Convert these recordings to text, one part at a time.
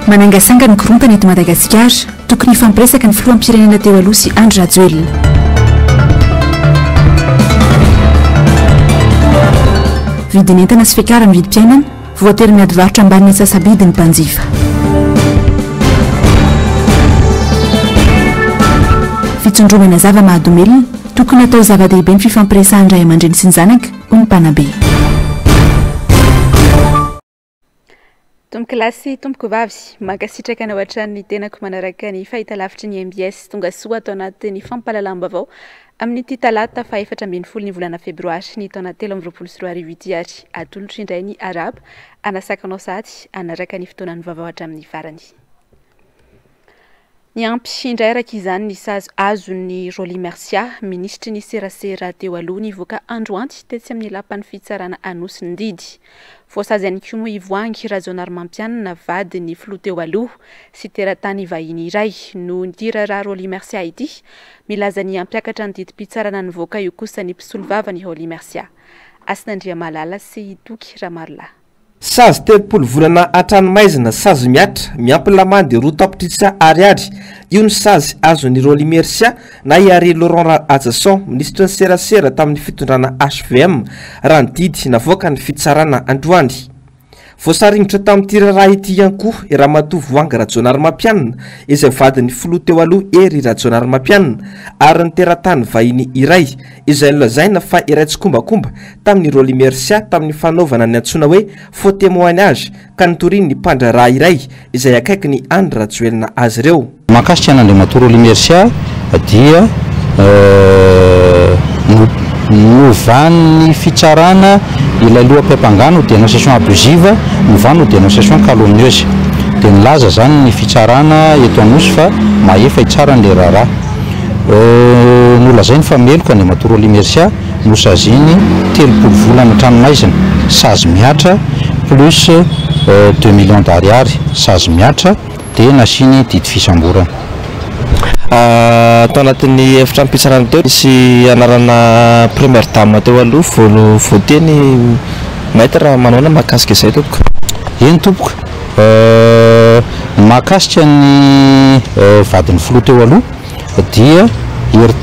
manangasanga ny korontana eto Madagasikara tokony hifampiresaka ny filoham-pirenena teo aloha sy Andry Rajoelina. Vidin'entana sy fiakara mividy mpiainana voatery miady varotra ambaniny sasabidy ny mpanjifa. Fitsondromana zava-mahadomelina tokony atao zava-dehibe ny fifampiresahany ray aman-dreny sy ny zanaka hoy ny mpanabe. Tomboky lasy tomboky vavy mankasitraka ny ao an-trano ny tenako manaraka ny fahitalavitry ny MBS tonga soa atao anatin'ny fampahalalam-baovao amin'ity talata fa 14 ny volana febroary ny taona 2024 ity ary atolotry indray ny araba anasakanao sady anaraka ny fotoanan'ny vaovao hatramin'ny farany. Ny ampy indray araka izany ny sazy azon'ny Roly Mercia ministry ny serasera teo aloha nivoaka androanty tetsy amin'ny lapan'ny fitsarana Anosy Ndidy. Voasazy ihany koa moa ivoangy Razoanarmampianina vady ny filoha teo aloha sy teratany vahiny iray no nitira Roly Mercia ity milaza ny ampiakatra ny didim-pitsarana nivoaka io kosa ny mpisolo vava ny Roly Mercia. Asinandria Malala sy Toky Ramarla. Sazy 3 volana atranomaizina sazy miatra miampilamany roa tapitrisa ariary io ny sazy azon'ny Roly Mercia na iary Laurent Azasson ministre ny serasera tamin'ny fitondrana HVM raha nididy navoaka ny fitsarana androany. Voasaringotra tamin'ity raha ity ihany koa Ramatoa Voanga Rajoanarmampianina izay vadiny filoha teo aloha ery Rajoanarmampianina ary ny teratany vahiny iray izay nolazaina fa iray tsy kombakomba tamin'ny Roly Mercia tamin'ny fanaovana ny antsoina hoe faux témoignage ka nitoriny ny mpandraraha iray izay akaiky ny Andry Rajoelina azy ireo. Mahakasika an'Andriamatoa Roly Mercia dia novany fitsarana ilay loham-piampangano dénonciation abusive novany dénonciation calomnieuse dia nilaza zany ny fitsarana eto Anosy fa maefa itsara ny raharaha nolazainy fa meloka Andriamatoa Roly Mercia nosaziny 3 volana tranomaizina sazy miatra plus 2 millions d'ariary sazy miatra dia nasiny didy fisamborana. Tao anatin'ny efitra mpitsarana teo nisy anarana première dame teo aloha voateny maître manona mahakasika izay tompoko. Eny tompoko mahakasika ny vadiny filoha teo aloha dia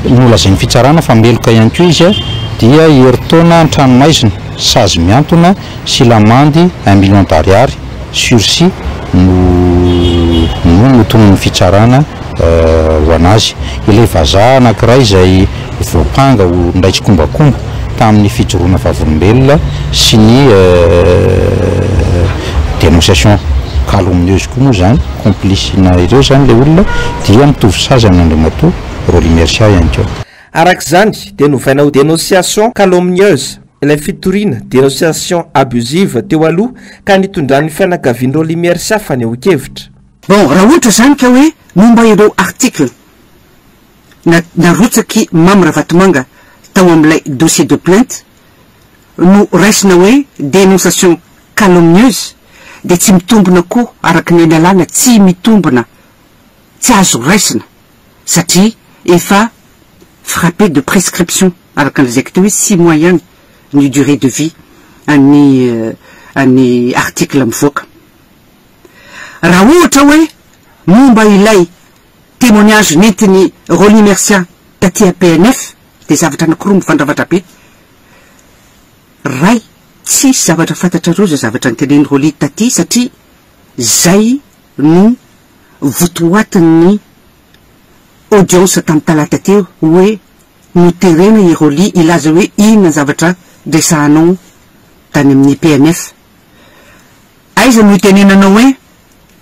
nolazainy fitsarana fa meloka ihany koa izy dia heritaona an-tranomaizina sazy miantona sy lamandy 1 million d'ariary sursis no notonony fitsarana ho anazy. Ilay vazaha anankiray izay voapanga ho ndraitsy kombakomba tamin'ny fijoroana vavolombelona sy ny dénonciation calomnieuse koa moa zany complice na ireo zany le olona dia mitovy sazy amin'Andriamatoa Roly Mercia ihany koa. Arak'izany dia novaina ho dénonciation calomnieuse ilay fitoriana dénonciation abusive teo aloha ka nitondran'ny fianakavian'ny Roly Mercia fa nehoan-kevitra. Bon, raha ohatra zany ka hoe momba ireo article narotsaky Mamy Ravatomanga tao amin'ilay dossier de plainte no raisina hoe dénonciation calomnieuse dia tsy mitombona koa araka ny lalàna tsy mitombona tsy azo raisina satria efa frappé de prescription araka an'izay atao hoe 6 mois ihany ny durée de vie any article mivoaka. Raha ohatra hoe momba ilay témoignage nentiny Roly Mercia taty PNF dia zavatra anankiroa mifandravatra be. Ray tsisy zavatra fantatra roza zavatra niteneny Roly taty satria zay no votoatin'ny audience tamin'ny talata teo hoe noterena i Roly ilaza hoe inona zavatra resahanao tany amin'ny PNF. Aiza no itenenanao hoe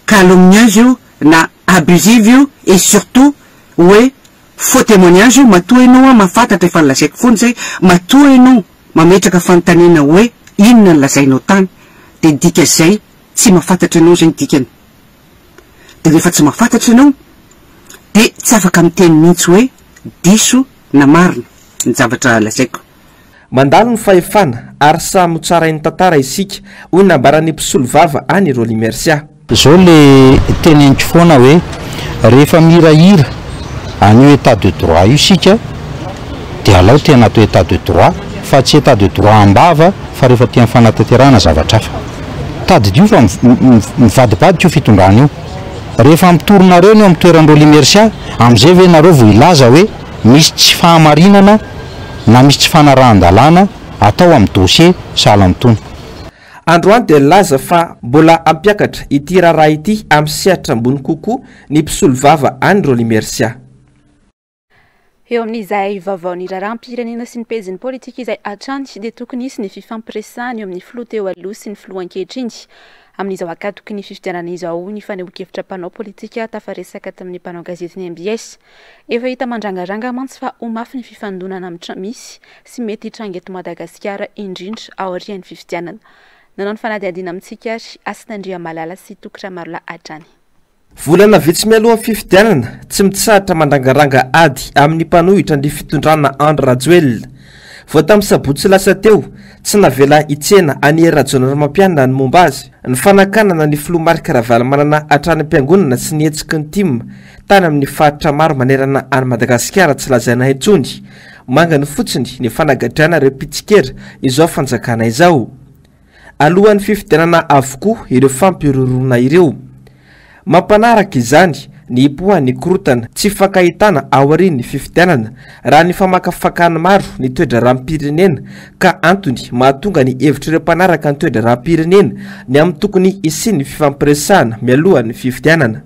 calomnieuse io na abusive io et surtout hoe faux témoignage io matoa ianao mahafantatra efa nilazaiko foana zay matoa ianao mametraka fanontaniana hoe inona ny lazainao tany dia dika zay tsy mahafantatra ianao zay ny dikany. Dia rehefa tsy mahafantatra ianao dia tsy afaka miteny mihitsy hoe diso na marina ny zavatra lazaiko. Mandalo ny fahefana ary samy tsarainy tantara isika hoy nambarany mpisolo vava any Roly Mercia. Zao le teneniko foana hoe rehefa mirahira an'io état de droit io sika dia alao tena atao état de droit fa tsy état de droit ambava fa rehefa tia fanatanterahana zavatra hafa. Tady io fa mivadibadika io fitondrana io rehefa mitorona reo ny amin'ny toerandreo Limersia amin'izay ve nareo vao ilaza hoe misy tsy fahamarinana na misy tsy fanarahan-dalàna atao amin'ny dossier sahala amin'itony. Androany dia laza fa mbola ampiakatra ity raharaha ity amin'ny sehatra ambony kokoa ny mpisolo vava any Limersia. Eo amin'izay vaovaon'ny raharaham-pirenena sy ny pezin'ny politika izay hatrany dia tokony hisy ny fifampiresahana eo amin'ny filoha teo aloha sy ny filoha ankehitriny. Amin'izao akatoky ny fifidianana izao ny fanehoan-kevitra mpanao politika tafaresaka tamin'ny mpanao gazety ny MBS. Efa hita mandrangaranga mantsy fa ho mafy ny fifandonana misy sy mety hitranga eto Madagasikara indrindra ao aorian'ny fifidianana. Nanao ny fanadihadiana amintsika Asinandriamalala sy Tokramarla hatrany. Volana vitsy mialohan'ny fifidianana tsy mitsahatra mandrangaranga ady amin'ny mpanohitra ny fitondrana Andry Rajoelina. Vao tamin'ny sabotsy lasa teo tsy navela hitsena any Rajaonaramapianina ny momba azy. Ny fanakanana ny filoha Marc Ravalomanana hatrany am-piangonana sy ny hetsiky ny tim tany amin'ny faritra maro manerana any Madagasikara tsy lazaina intsony. Mangany fotsiny ny fanagadrana ireo pitsikera izao fanjakana izao. Alohan'ny fifidianana avokoa ireo fampirorona ireo. Mampanaraka izany ny ipohan'ny korotana tsy fankahitana ao aorian'ny fifidianana raha ny famakafakany maro ny toedra rahampirenena ka antony mahatonga ny hevitr'ireo mpanaraka ny toedra rahampirenena ny amin'ny tokony isin'ny fifampiresahana mialohan'ny fifidianana.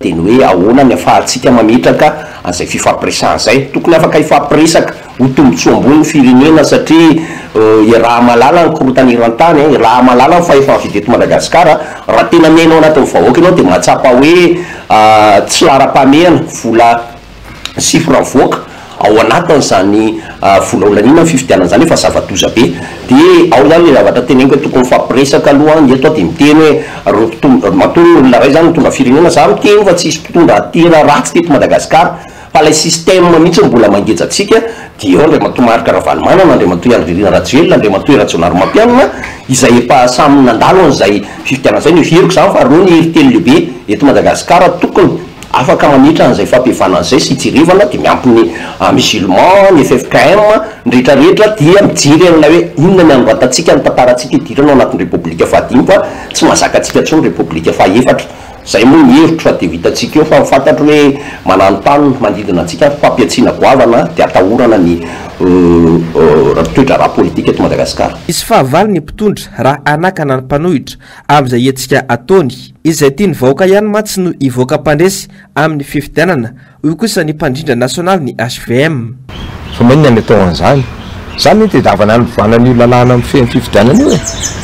Dia ny hoe ahoana ny afahantsika mametraka an'izay fifampiresahana izay tokony afaka hifampiresaka ho tombotsoa ambony firenena satria raha malala ny korotana iran-tany raha malala ny fahefa-mividy eto Madagasikara raha tena miainao anatin'ny vahoaka ianao dia mahatsapa hoe tsy lara-pamehana vola sifra mivoaka ao anatin'izany vola olanina ny fifidianana izany efa zava-doza be dia ao zany le zavatra teneniko hoe tokony fampiresaka aloha ny eto dia miteny hoe matoa olona ray zany mitondra firenena za miteny fa tsy hisy mpitondra tena ratsy teto Madagasikara fa ilay système mihitsy mbola mangejantsika dia eo Andriamatoa Marc Ravalomanana, Andriamatoa Andry Rajoelina, Andriamatoa Rajaonaramapianina izay efa samy nandalo an'izay fifidianana izay ny heriko zany fa roa ny heritelo lehibe eto Madagasikara tokony afaka manitra an'izay fampihavana an'izay sy jirivana dia miampy ny musulman, ny FFKM ny rehetrarehetra dia mijery an'ilay hoe inona ny anoratantsika ny tantarantsika idirana ao anatin'ny Repoblika fahadimy fa tsy mahazaka antsika intsony ny Repoblika fahaefatra. Zay moa ny hevitro fa dia vitantsika eo fa mifantatro hoe manano tany manodidina antsika fampiatsiana goavana dia atahorana ny toedra raha politika eto Madagasikara. Isy fahavalo ny mpitondra raha anakana ny mpanohitra amin'izay hetsika ataony izay tiany vahoaka ihany matsy no hivoaka mpandresy amin'ny fifidianana io kosa ny mpandrindra nasionaly ny HVM. Fa maninona ny atao an'izany zany dia davana ny mivanana io lalàna amin'ny feny fifidianana io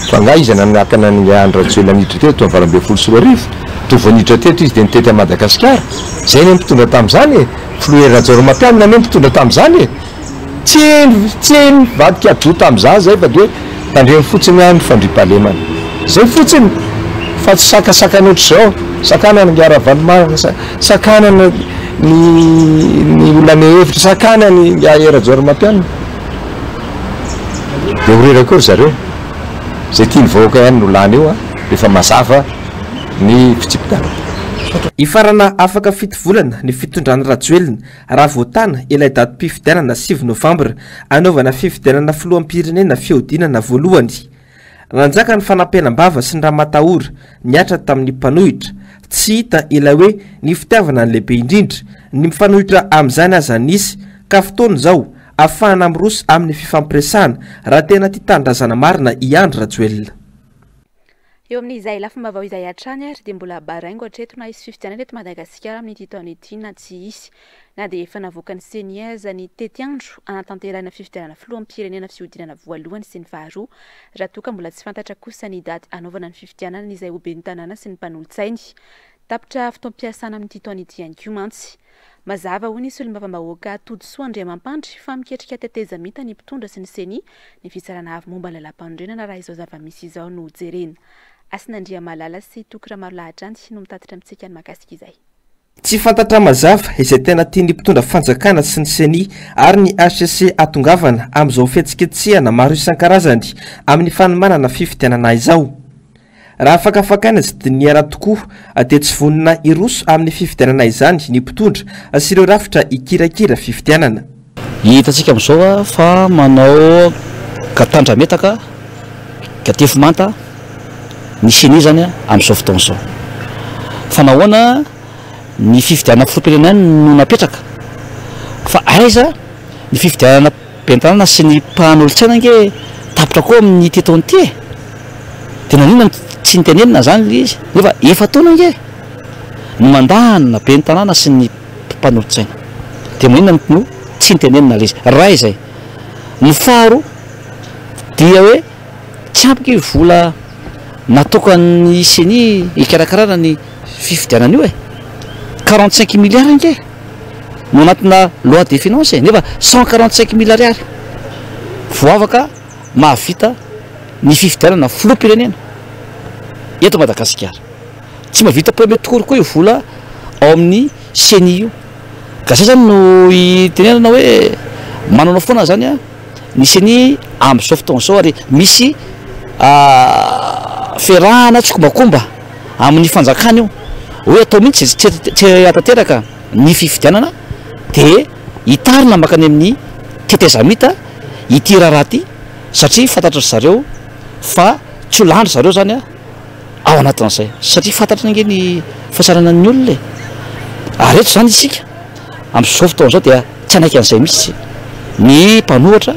fa nga izy nanakana ny Andry Rajoelina niditra teto amin'ny 24 tovy niditra teto izy dia nitety a Madagasikara zay ny mpitondra tamin'izany filoha Rajaonaramapianina ny mpitondra tamin'izany tsy vadika ado tamin'izany zay fa dia tandreny fotsiny any fandriam-pahalemana zay fotsiny fa tsy sakasakany ohatr'izao sakana ny Ravalomanana sakana ny olana hevitra sakana ny Rajaonaramapianina dia horera kory zareo zay tiany vahoaka ihany no lany eo rehefa mazafa ny fitsipitana. Ifarana afaka fito volana ny fitondrana Rajoelina raha voatana ilay datim-pifidianana 9 Novambra anaovana fifidianana filoham-pirenena fiodinana voalohany. Nanjaka ny fanampianam-bava sy ny raha matahora niatra tamin'ny mpanohitra tsy hita ilay hoe ny fitiavana ny lehibe indrindra ny mifanohitra amin'izany aza nisy ka fotoana izao ahafahana amiroso amin'ny fifampiresahana raha tena tia tanindrazana marina i Andry Rajoelina. Eo amin'izay lafim-baovao izay hatrany ary dia mbola baraingo hatreto na hisy fifidianana eto Madagasikara amin'ny taona ity na tsy hisy na dia efa navoaka ny CNIEZ ny tetiandro anatanterana fifidianana filoham-pirenena fiodinana voalohany sy ny faharoa raha toa ka mbola tsy fantatra kosa ny daty anaovana ny fifidianana izay ho ben'ny tanàna sy ny mpanolo-tsainy tapitra fotoam-piasana amin'ny taona ity ihany koa mantsy. Mazava ho nisy olom-bavambahoaka Todisoa Andriamampandry fa miketrika tetezamita ny mpitondra sy ny CENI ny fitsarana avy momba lalam-pandrenana raha izao zava-misy izao no jerena. Asinandriamalala sy Tokramarla hatrany no mitatitra amintsika ny makasika izay. Tsy fantatra mazava izay tena tiany mpitondra fanjakana sy ny CENI ary ny HCC atongavana amin'izao fihetsiketsehana maro isan-karazany amin'ny fanomanana fifidianana izao. Raha afakafakana sy diniara tokoa dia tsy vonina iroso amin'ny fifidianana izany ny mpitondra sy ireo rafitra ikirakira fifidianana. Hitantsika amin'izao fa manao katandrametaka katefo manta ny CENI zany amin'izao fotoana izao fa nahoana ny fifidianana filoam-pirenena no napetraka fa aiza ny fifidianana bentanana sy ny mpahan'olon-tsaina nge tapitra koa amin'ny tetaony ty e de naninona tsy nitenenina zany le izy nefa efa taona nge no mandanina be ny tanàna sy ny mpahan'olon-tsaina de maninona no tsy nitenenina le izy raha izay ny faharo dia hoe tsy ampika vola nataoko ny seny ikarakarana ny fifidianana io e 45 milliards nge no anatina loi des finances nefa 145 milliards ariary vo afaka mahavita ny fifidianana filoam-pirenena eto Madagasikara tsy mahavita premier tour koa io vola ao amin'ny seny io ka zay zany no itenenana hoe manana foana zany a ny seny amin'izao fotoana zao ary misy fiarahana tsokombakomba amin'ny fanjakana io hoe atao mihitsy tsy atateraka ny fifidianana de hitarina makany amin'ny tetezamita ity raharaha ty satria fantatra zareo fa tsy ho landry zareo zany a ao anatin'izay satria fantatra nge ny fahasarana ny olona ary eto zany isika amin'izao fotoana zao dia tsy anaiky an'izay mihitsy ny mpanohatra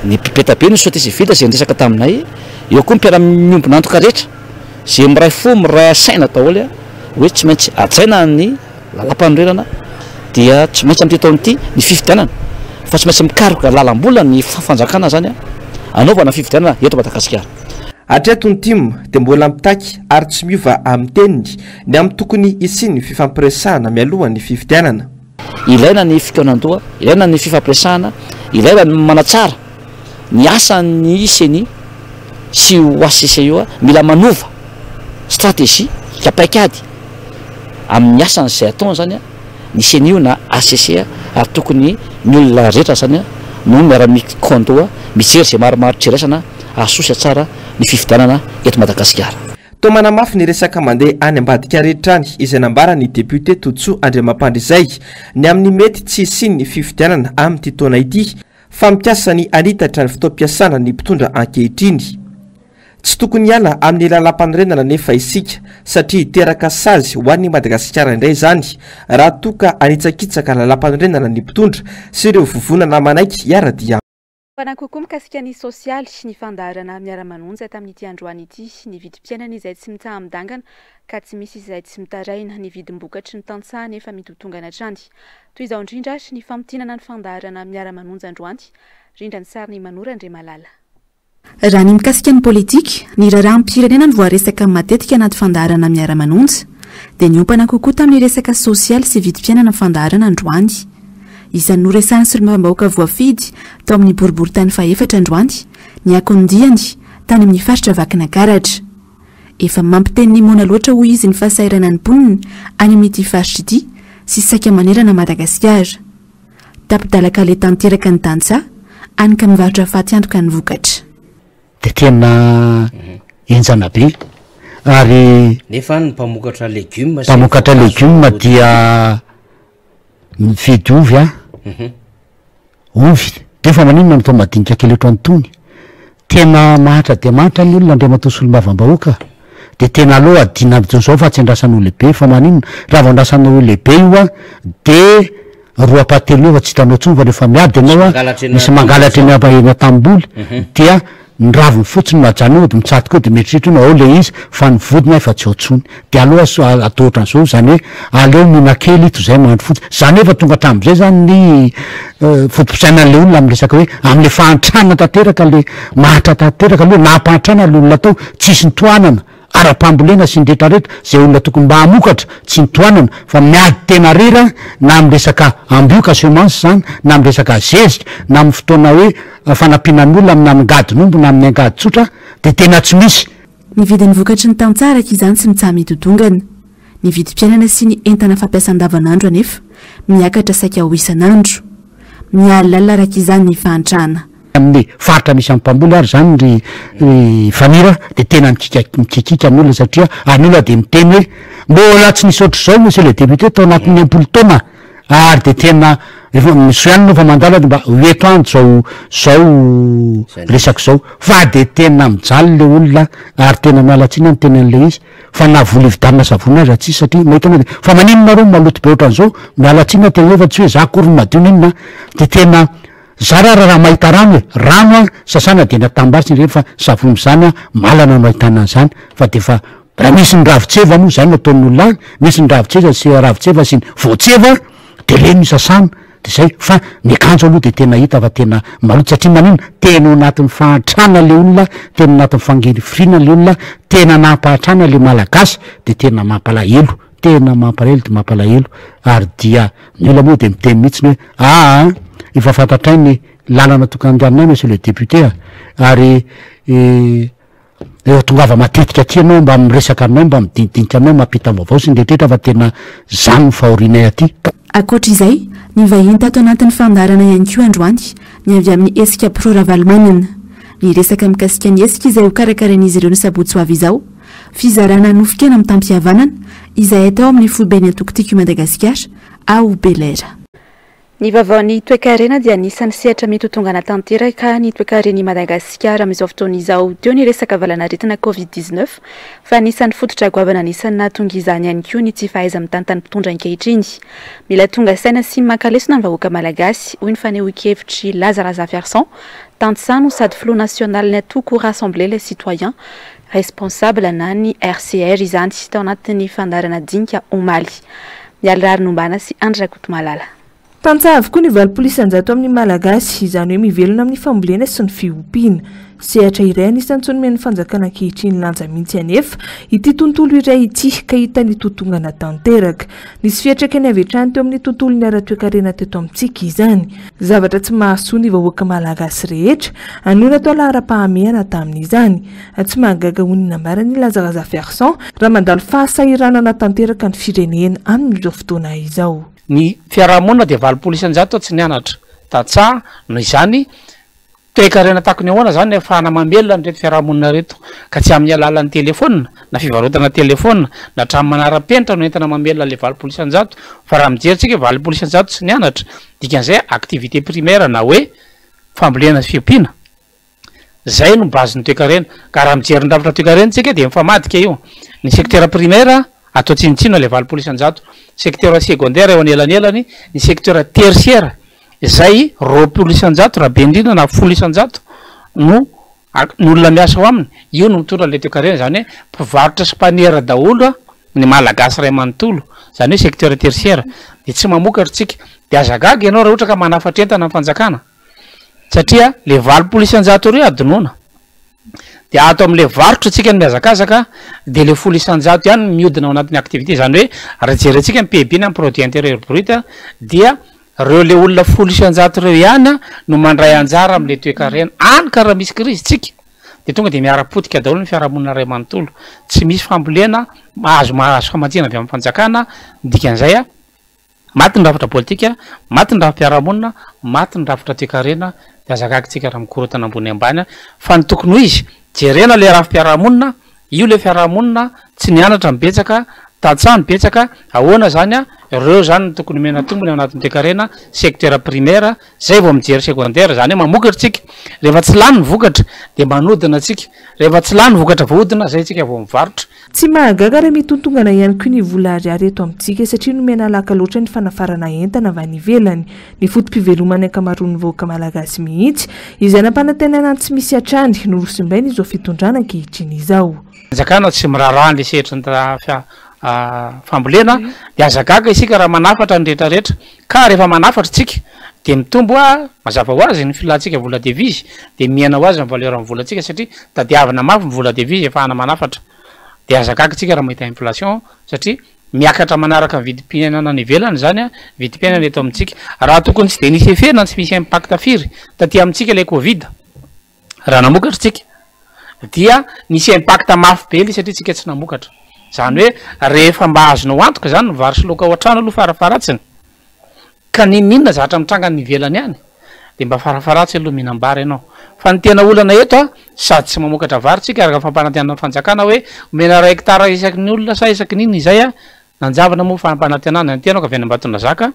ny pipetabe ny société civile zay ndresaka taminay eo koa mpiara-miombona antoka rehetra zay miray fo miray asaina daholo a hoe tsy maintsy ajaina ny lalam-panorenana dia tsy maintsy amin'ny tetaonyity ny fifidianana fa tsy maintsy mikaroka lalam-bola ny fanjakana zany a anaovana fifidianana eto Madagasikara atreto ny tim dia mbola mitaky ary tsy miova amin'ny teniny ny amin'ny tokony isiny fifampiresahana mialohan'ny fifidianana ilaina ny fikaonan-doha ilaina ny fifampiresahana ilaina ny manatsara ny asany seny sy OACC io a mila manova stratégie kapaikady amin'ny asany zay ataony zany a ny seny io na ACC ary tokony ny olona rehetra zany a no miara-mikondoa mijery zay maromaro tsiraisana asosy tsara ny fifidianana eto Madagasikara to manamafy ny resaka mandeha any ambadika rehetra any izay nambara ny député Totso Andriamampandrizay ny amin'ny mety tsy isiny ny fifidianana amin'ity taona ity fa mikasa ny anitatra ny fotoam-piasana ny mpitondra ankehitriny tsy tokony hiala amin'ny lalam-panorenana nefa isika satria hiteraka sazy ho an'ny Madagasikara indray zany raha toka anitsakitsaka lalam-panorenana ny mpitondra sy ireo vovonana manaiky hiara-dia Kokoa mikasika ny sosialy ny fandaharana miara-manonja tamin'ity androany ity ny vidim-piainana izay tsy mitsaha-midangana ka tsy misy izay tsy mitaraina ny vidim-bokatry ny tantsaha nefa mitotongana hatrany toy izao indrindra ny fampitinana ny fandaharana miara-manonja androany rindra ny sary ny Manora Andriamalala raha ny mikasika ny politika ny raharaham-pirenena ny voaresaka matetika anaty fandaharana miara-manonja dia niompana kokoa tamin'ny resaka sosialy sy vidim-piainana ny fandaharana androany isan'ny noresahany solombavam-bahoaka voafidy tao amin'ny boribory-tany faefatra androany ny akondiany tany amin'ny faritra vakina karatra efa mampiteny ny mona loatra hoy izy ny fahasairana ny mponina any amin'ity faritra ity sy saika manerana Madagasikara tapidalaka le tanteraka ny tantsaha any ka mivarotra faty antoka ny vokatra de tena enjana be ary nefa ny mpamokatra legioma dia mividy ovy a ovy de fa maninona no tao madinika kely eto antony tena mahatra de mahatra ny olona andriamatao solombavam-bahoaka de tena aloha adina zao fa tsy andrasan'olo lehibe fa maninona raha vao andrasan'olo lehibe io a de roapatelo eo fa tsy hitanao tsony fa rehefa miady anao a misy mangalatra eny eny atamboly dia ny raviny fotsiny mahajany eo de mitsatoka eo de mieritreritra ao le izy fa ny vodina efa tsy ao tsony de aloha atao ohatran'izao zany hoe aleo mihina kely ito zay mandro fotsiny zany efa tonga hatramin'izay zany ny fotom-pisainan'le olona amin'ny resaka hoe amin'le fahantrana tanteraka le mahatra tanteraka aloha nampahantrana le olona atao tsisy nitoanana ara-pambolena sy ndretrarehetra zay olona tokony mba hamokatra tsy nitoanana fa miady tena rera na amin'ny resaka ambioka semence zany na amin'ny resaka zezika na amin'ny fotoana hoe fanampinan'olona amina amin'ngadin'ombo na amin'ny angady tsotra de tena tsy misy ny vidin'ny vokatry ny tantsaraka izany sy mitsaha mitotongana ny vidim-piainana sy ny entana fampiasan-davanandro anefa miakatra saika ho isan'andro mialala araka izany ny fahantrana amin'ny faritra misy amin'ny mpamboly ary zany ry fanira de tena mikikika n'olona satria any olona de miteny hoe mbola tsy nisy ohatr' zao monsieur le député tao anatin'ny 10 taona ary de tena efa misoanina fa mandala de mba hoeto any zao resaky zao fa de tena mijaly le olona ary tena mialatsiny any tena an'le izy fa na vola vidanina savony azy atsy satria mahitana de fa maninona ro maloto be ohatran'izao mialatsiny tena efa tsy hoe za kory madio ninona de tena zara raha mahita rano hoe rano a sasana de natambatsy rehefa savony zany a malana no ahitana an'izany fa de fa raha misy ny ravitseva moa zany nataon'olona any misy ny ravitseva sy ravitseva sy ny voatseva de le ny sasana de zay fa ny akanjo aloha de tena hita fa tena maloto satria manina tena o anatin'ny fahatrana le olona tena anatin'ny fangerifirina le olona tena nampahatrana le malagasy de tena mampalahelo tena mampalahelo de mampalahelo ary dia ny olona moa de miteny mihitsiny hoe efa fantatray ny lalana tokanjanonay monsieur le député ary tongava matetika aty anao mba miresaka aminay mba midinidinika aminay mampita vaovao sy ndretrehtra fa tena zany fahorinay aty akoatr'izay ny vahiny tato anatin'ny fandarana ihany koa androany ny avy amin'ny esika proravalymanina ny resaka mikasika ny esika izay ho karakaran'izy ireo ny sabotsy ho avy izao fizarana nofokena amin'ny tampihavanana izay atao amin'ny foibeny antokotiko Madagasikara ao Belera. Ny vaovaon'ny toe-karena dia anisan'ny sehatra mitotongana tanteraka ny toe-karen'i Madagasikara amin'izao fotoana izao teo ny resaka valanaretina Covid-19 fa anisan'ny fototra goavana anisan'ny nahatonga izany ihany koa ny tsy fahaiza mitantany mpitondra ankehitriny. Mila tonga saina sy makalesona ny vahoaka malagasy hoy ny fanehoan-kevitry Lazara Zafiarson tantisano sady flot national ny atoko rassembler les citoyens responsable na ny RCR izany tao anatin'ny fandarana dinika omaly. Mialirary nombana sy Andrakoto Malala. Tantsaha avokoa ny valpolisanjato amin'ny malagasy izany hoe mivelona amin'ny fambolena sy ny fiompiana. Sehatra iray anisan'ny tsonimen'ny fanjakana ankehitriny lanja mihitsy anefa ity tontolo iray ity ka hita ny totongana tanteraka. Nisy fiatraikany avy hatrany teo amin'ny tontolo ny ara-toe-karena teto amintsika izany. Zavatra tsy mahasoa ny vahoaka malagasy rehetra anoina tao lahara-pahamehana tamin'izany. Tsy mahagaga hoy ny nambarany Lazara Zafiarson raha mandalo fahasahiranana tanteraka ny firenena amin'izao fotoana izao. Ny fiarahamonina dia valpolisanjato tsy nianatra tatsaha no izany toe-karena tahako ny ahoana zany ahafahana mamelona ny reto fiarahamonina reto ka tsy amin'ny alalan'ny telefona na fivarotana telefona na hatramin'ny manara-penitra no entana mamelona le valpolisanjato fa raha mijerytsika valpolisanjato tsy nianatra dikan'izay activité primaire na hoe fambolena sy fiompiana zay no bazin'ny toe-karena ka raha mijery ny ravitra toe-karena tsika dia mifamadika io ny secteur primaire atao tsinitsino le valpolisanjato secteur secondaire eo anelanelany ny secteur tertiaire zay roapolo-isanjato raha be indrindra na folo-isanjato no olona miasa ao aminy io no mitondra le toe-karena zany hoe mpivarotra sy mpanera daholo ny malagasy ray manontolo zany hoe secteur tertiaire de tsy mamokatra tsika de azagaga ianao raha ohatra ka manafatra entana amin'ny fanjakana satria le valopolo-isanjato reo adinoana de ato amin'le varotra tsika ny miazakazaka de le folo isanjato ihany miodina ao anatin'ny activité zany hoe raha jerentsika ny PIB ny produit intérieur brut dia reo le olona folo isanjato reo ihany no mandray anjara amin'le toe-karena any ka raha misy crise tsika de tonga de miara-potika daholo ny fiarahamonina ray manontolo tsy misy fambolena mahazo famantsina avy amin'ny fanjakana dikan'izay maty ny rafitra politika maty ny rafitra fiarahamonina maty ny rafitra toe-karena de azakakitsika raha mikorotana ambony ambany fa ny tokony ho izy jerena le raha fiarahamonina io le fiarahamonina tsy nianatra mibetsaka tatsaha mibetsaka ahoana zany reo zany ny tokony mena tombony ao anatin'ny toe-karena secteur primaire zay vao mijery secondaire zany hoe mamokatra tsika rehefa tsy lany ny vokatra de manodina tsika rehefa tsy lany vokatra vohodina zay tsika vao mivarotra tsy mahagaga raha mitotongana ihany koa ny vola ariary eto amintsika satria nomena alaka loatra ny fanafarana entana avy any ivelany ny fotom-pivelomany ankamaroan'ny vahoaka malagasy mihitsy izay nampanantenana tsy misy atrany no rosimbaina izao fitondrana ankehitriny izao zakana tsy mirarahany le sehatra ny fambolena de azagaga isika raha manafatra ny rehetrarehetra ka rehefa manafatra tsika de mitombo mazava ho azy ny filantsika vola devise de miaina ho azy ny valeur amin'ny volantsika satria tadiavana mafy ny vola devise efa hana manafatra de azagaga tsika raha mahita inflation satria miakatra manaraka ny vidim-piainana ny ivelany zany vidim-piainana eto amintsika raha tokony tsy de nisy efena ny tsy misy impact firy taty amintsika le covid raha namokatra tsika dia nisy impact mafy be le satria tsika tsy namokatra zany hoe rehefa mba azonao antoka zany ny vary sy loka ao an-trano aloha farafaratsiny ka ny minina zatra mitrangany ivelany ihany de mba farafaratsy aloha mihinam-bary ianao fa ny tena olana eto sady tsy mamokatra vary tsika araka fampanantenana fanjakana hoe omena ray hectara isaky ny olona sa isaky niny izay nanjavana moa fampanantenana ny tenao ka avy any Ambatondrazaka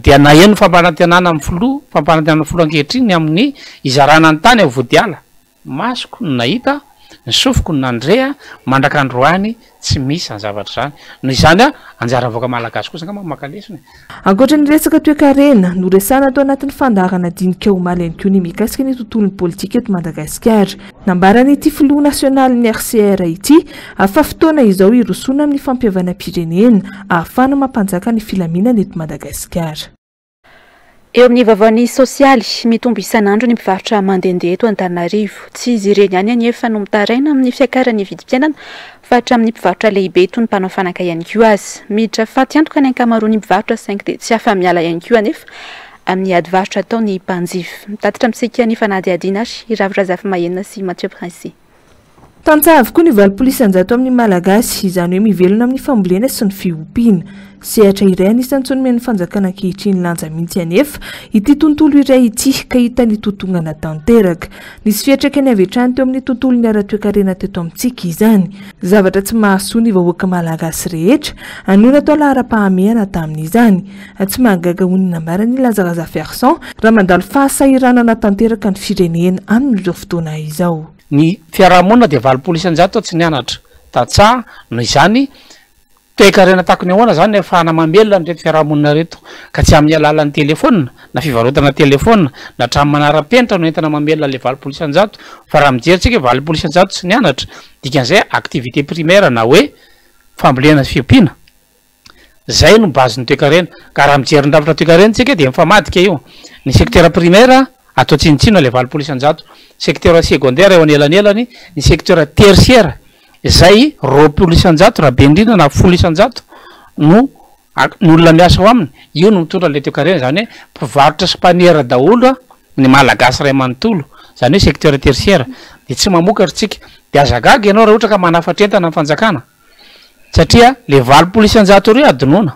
dia na eno fampanantenana amin'ny filoha fampanantenana filoha ankehitriny amin'ny izarana ny tany avodiala masoko no nahita ny sofoko no nandrea mandraka androany tsy misy ny zavatra zany noho izany a anjara avoaka malagasy kosa nga makalesiny ankoatra ny resaka toe-karena no resana tao anatin'ny fandarana dinika omaly ihany koa ny mikasika ny tontolon'ny politika eto Madagasikara nambarany ity filoha nasionaly ny RCR ity afa fotoana izao irosona amin'ny fampiavana pirenena ahafana mampanjaka ny filaminana eto Madagasikara. Eo amin'ny vavaony sosialy mitombo isan'andro ny mpivarotra mandehandeha eto Antananarivo. Tsy izy ireny ihany anefa no mitaraina amin'ny fiakaran'ny vidim-piainana fa hatramin'ny mpivarotra lehibe toy ny mpanao fanaka ihany koa azy. Miditra faty antoka ny ankamaroan'ny mpivarotra saingy dia tsy afa-miala ihany koa anefa amin'ny ady varotra atao ny mpanjifa. Mitatitra misika ny fanadihadiana ary Iravy Razafy Mahenina sy Mathieu Prince. Tantsaha avokoa ny valo-polisy anjato amin'ny malagasy izany hoe mivelona amin'ny fambolena sy ny fiompiana. Sehatra iray anisan'ny tsonome ny fanjakana ankehitriny lanja mihitsy anefa ity tontolo iray ity ka hita ny totongana tanteraka. Nisy fiatraikany avy hatrany teo amin'ny tontolon'ny ara-toe-karena teto amintsika izany. Zavatra tsy mahasoa ny vahoaka malagasy rehetra anoina tao lahara-pahamehana tamin'izany. Tsy mahagaga hoy ny nambarany Lazara Ferson raha mandalo fahasahiranana tanteraka ny firenena amin'izao fotoana izao. Ny fiarahamonina dia valo-polisy anjato tsy nianatra tantsaha noho izany toe-karena tahaka ny ahoana zany ahafahana mamelona ny reto fiarahamonina reto ka tsy amin'ny alalan'ny telefôna na fivarotana telefôna na hatramin'ny manara-penitra no entana mamelona le valo-polisy anjato fa raha mijery valo-polisy anjato tsy nianatra dikan'izay activité primaire na hoe fambolena sy fiompiana zay no bazin'ny toe-karena ka raha mijery ny ravitra toe-karena tsika dia mifamadika io ny secteur primaire atao tsinitsino le valo-polisy anjato secteur secondaire eo anelanelany ny secteur tertiaire zay roapolo isanjato raha be indrindra na folo isanjato no olona miasa ao aminy io no mitondra le toe-karena zany hoe mpivarotra sy mpaniera daholo ny malagasy ray manontolo zany hoe secteur tertiaire de tsy mamokatra tsika de azagaga ianao raha ohatra ka manafatra entana amin'ny fanjakana satria le valo-polo isanjato reo adinoana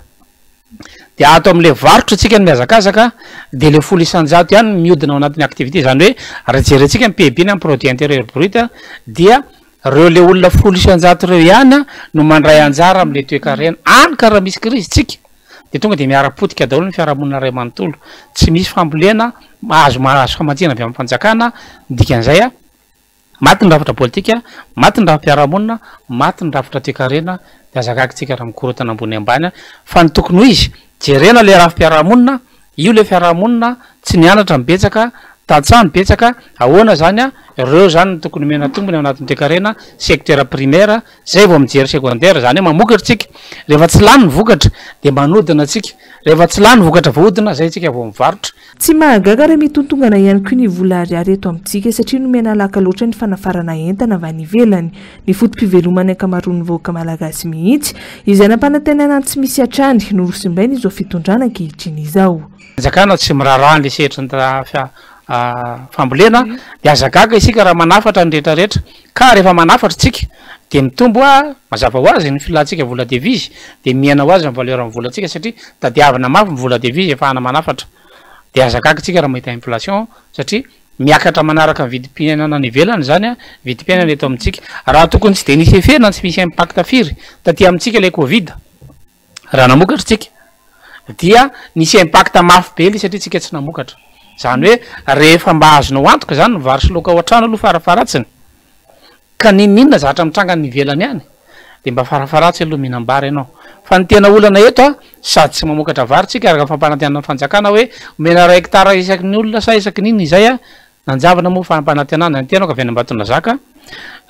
de ato amin'le varotra tsika ny miazakazaka de le folo isanjato ihany miodina ao anatin'ny activité zany hoe raha jerentsika mipebiny amin'ny produit intérieur brut dia reo le olona folo isanjato reo ihany no mandray anjara amin'le toe-karena any ka raha misy krizy tsika de tonga de miara-potika daholo ny fiarahamonina ray manontolo tsy misy fambolena mahazo famantsina avy amin'ny fanjakana dikan'izay a maty ny rafitra politika maty ny rafi-piarahamonina maty ny rafitra toe-karena de azakakitsika raha mikorotana ambony ambany fa ny tokony ho izy jerena le rafi-piarahamonina io le fiarahamonina tsy nianatra mibetsaka tantsaha mibetsaka ahoana zany a reo zany ny tokony mena tombony ao anatin'ny toe-karena secteur primaire zay vao mijery secondaire zany hoe mamokatra tsika rehefa tsy lany ny vokatra de manodina tsika rehefa tsy lany ny vokatra vohodina zay tsika vao mivarotra tsy mahagaga raha mitontongana ihany koa ny vola ariary eto amintsika satria nomena laka loatra ny fanafarana entana avy any ivelany ny fotom-pivelomany ankamaroan'ny vahoaka malagasy mihitsy izay nampanantenana tsy misy hatrany no rosimbainy izao fitondrana ankehitriny izao zakana tsy miraraha le sehatra ny fambolena de azagaga isika raha manafatra ny rehetrarehetra ka rehefa manafatra tsika de mitombo a mazava ho azy ny filantsika vola devise de miaina ho azy ny valeur amin'ny volantsika satria tadiavina mafy ny vola devise efa hana manafatra de azagaga tsika raha mahita inflation satria miakatra manaraka ny vidim-piainana ny ivelany zany a vidim-piainana eto amintsika raha tokony tsy de nisy efena tsy misy impact firy taty amintsika le covid raha namokatra tsika dia nisy impact mafy be le satria tsika tsy namokatra zany hoe rehefa mba azonao antoka zany vary sy loka ao an-trano aloha farafaratsiny ka ninona zatra mitranga ny ivelany ihany de mba farafaratsy aloha mihinam-bary ianao fa ny tena olana eto a sady tsy mamokatra vary tsika araka fampanantenana ny fanjakana hoe omena ray hectara isaky ny olona sa isaky niny izay a nanjavana moa fampanantenana ny tenao ka avy any Ambatondra Zaka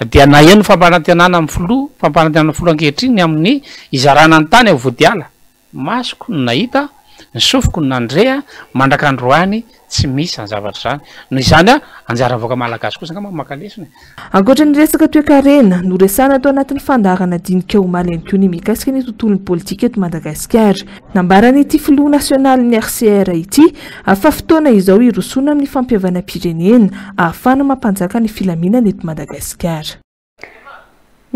dia na eno fampanantenana amin'ny filoha fampanantenana folo ankehitriny amin'ny izarana ny tany avodiala masoko no nahita ny sofoko no nandrea mandraka androany tsy misy ny zavatra zany noho izany a anjara avoaka malagasy kosa nga makalesiny ankoatra ny resaka toe-karena no resana tao anatin'ny fandarana dinika omaly ihany koa ny mikasika ny tontolon'ny politika eto Madagasikara nambarany ity filoha nasionaly ny RCR ity afa fotoana izao irosona amin'ny fampiavana pirenena ahafana mampanjaka ny filaminana eto Madagasikara.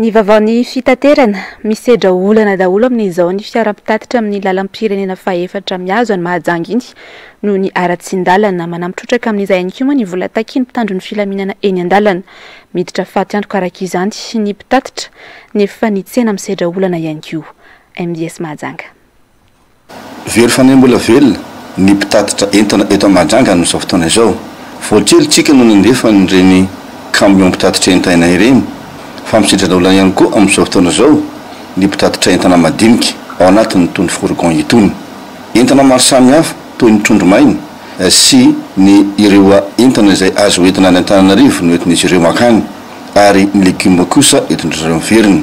Ny vavaony fitaterana misedra olana daholo amin'izao ny fiara-pitatitra amin'ny lalam-pirenena faefatra miazo any Mahajanga iny noho ny ara-tsindalana manampitrotraka amin'izay ihany koa moa ny vola takiny mpitandro ny filaminana eny an-dalana miditra faty andro karaka izany ny mpitatitra nefa ny tsena misedra olana ihany koa MDS Mahajanga. very fanambola velona ny mpitatitra entana eto Mahajanga amin'izao fotoana izao. Voakelitsika no nandefa nireny camion mpitatitra entana ireny, fa misidra olana ihany koa amin'izao fotoana izao ny mpitatitra entana madinika ao anatin'ny tony fourgon itony. Entana maro samihafa toy ny trondromaina sy ny ireo entana izay azo entina any Antananarivo no entin'izy ireo makany, ary ny legioma kosa entindry ireo miveriny.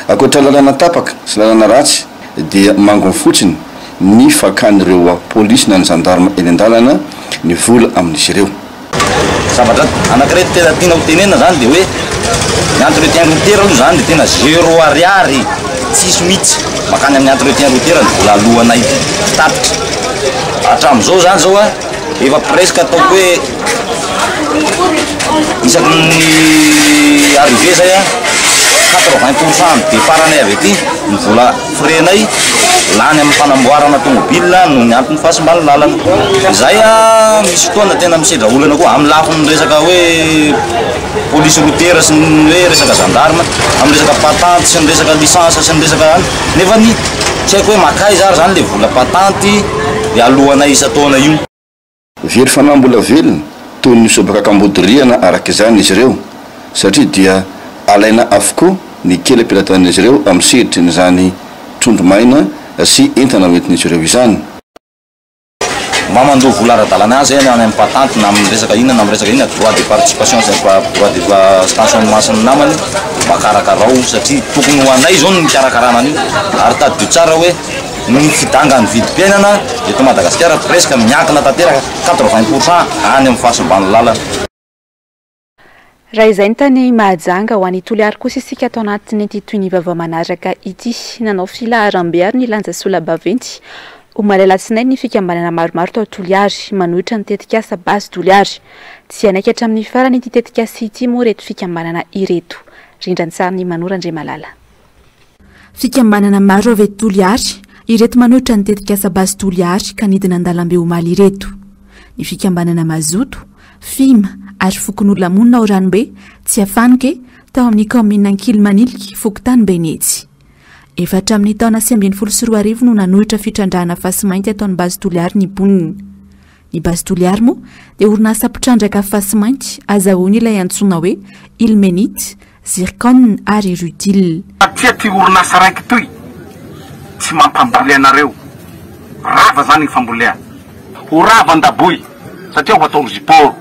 Ankoatra lalana tapaka sy lalana ratsy dia mangony fotsiny ny fakan'ireo polisy na ny gendarme eny an-dalana ny vola amin'izy ireo. Zavatra anankiray tena tiana ho tenena zany dia hoe ny entretien routier aloha zany dia tena 0 ariary tsisy mihitsy makany amin'ny entretien routier ny vola alohanay tatitra. Hatramin'izao zany zao efa presque ataoko hoe isaky ny arrivé zay 80% de faranay avy ety ny vola frenay lany amin'ny fanamboarana tomobile no ny antony fahasimban'ny lalana. Izay misy fotoana tena misedra olana koa amin'ny lafiny resaka hoe police routier sy ny hoe resaka gendarme, amin'ny resaka patente sy ny resaka licence sy ny resaka any, nefa ny tsy haiko hoe makay zary zany le vola patente dia alohanay isa-taona io. Very fanambola velona toy ny sobaka kambodiriana araka izany izy ireo, satria dia alaina avokoa ny kely ampilatan'izy ireo amin'ny sedritry n'izany trondromaina sy entana entin'izy ireo izany. Mba mandoha vola ara-dalana azy any amin'ny patente na amin'ny resaka inona na amin'ny resaka inona droit de participation sy droit de stationnement namany mba karakarao, satria tokony ho anay zao ny mikarakarana an'io ary tadidio tsara hoe ny fidangany vidim-piainana eto Madagasikara presque miankina tanteraka 80% any amin'ny fahasimban'ny lalana. Raha izay ny tany Mahajanga ho an'ny toliary kosa isika atao anatin'ny ity toy ny vaovao manaraka ity. Nanao filaharam-beary ny lanja sola baventy ho malalatsinainy ny fikambanana maromaro tao toliary manohitra ny tetikasa basy toliary. Tsy anaiky hatramin'ny farany ity tetikasa ity moa reto fikambanana ireto. Rindran-tsary Manora Andriamalala. Fikambanana maro avy eto toliary ireto manohitra ny tetikasa basy toliary ka nidina an-dalambe omaly ireto. Ny fikambanana mazoto, fima ary fokon'olona monina ao Ranobe tsy afanike tao amin'ny commune Ankilimanilika Fokontany Benetsy. Efa hatramin'ny taona 2024 no nanohitra fitrandrahana fasimainty ataon'ny basy toliary ny mponina. Ny basy toliary moa dia orinasa mpitrandraka fasimainty azahoany ilay antsoina hoe Ilmenite, Zircon ary Rudil. Satria ty orinasa raiky toy tsy mampamboly anareo. Rava zany ny fambolea. Ho rava andaboy satria ho atao ziporo.